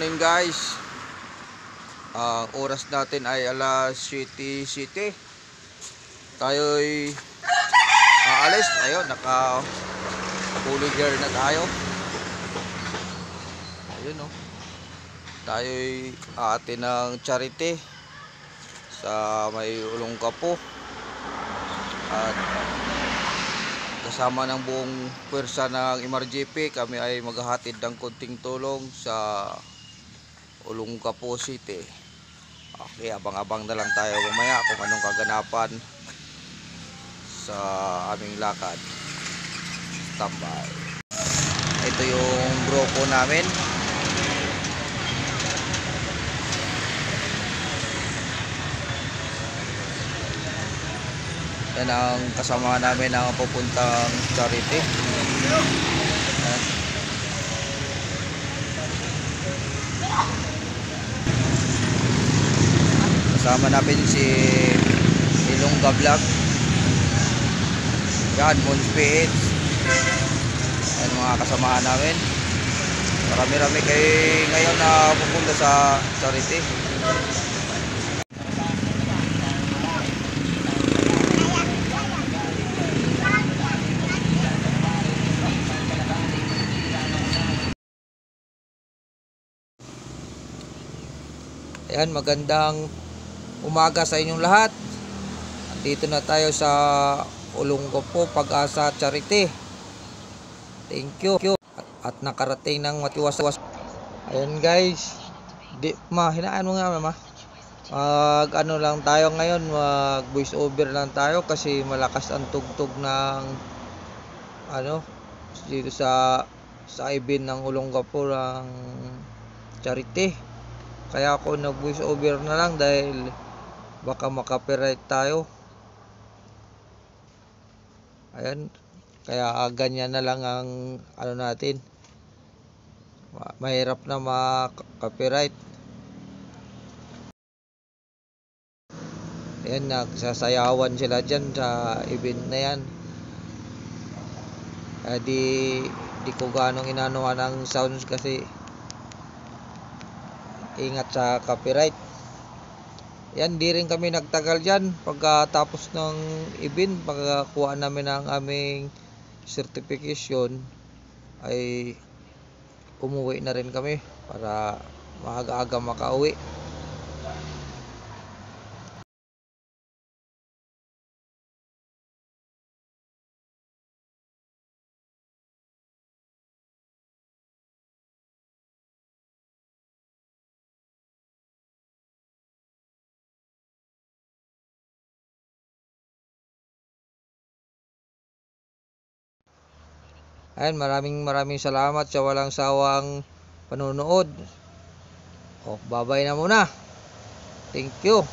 morning guys. Ang oras natin ay alas 7:07. Tayo'y aalis. Ayun, naka fully gear na tayo. Ayun oh. Tayo'y aatin ng charity sa may Olongapo. At kasama ng buong pwersa ng MRJP, kami ay maghahatid ng konting tulong sa Olongapo City. Okay, abang-abang na lang tayo mamaya kung anong kaganapan sa aming lakad. Standby. Ito yung grupo namin. Yan ang kasama namin na pupuntang charity. Kasama namin si Ilongga Vlog. Yan, Mons PH. Yan mga kasamahan namin. Marami-rami kayo ngayon na pupunta sa charity. Ayan, magandang umaga sa inyong lahat. Dito na tayo sa Olongapo Pag-asa Charity. Thank you. At nakarating ng matiwas-was. Ayan guys. Hinaan mo nga mama. Ano lang tayo ngayon, mag voice over lang tayo kasi malakas ang tugtog ng dito sa event ng Olongapo ng charity. Kaya ako nag voice over na lang dahil baka makapiright tayo. Ayan, kaya ganyan na lang ang natin. Mahirap na makapiright. Ayan, nagsasayawan sila dyan sa event na yan. Di ko ganong inanuhan ang sounds kasi ingat sa copyright. Yan, di rin kami nagtagal dyan. Pagkatapos ng event, pagkakuha namin ng aming certification, ay umuwi na rin kami para maaga-aga makauwi. Ayan, maraming salamat sa walang sawang panonood. Babay na muna. Thank you.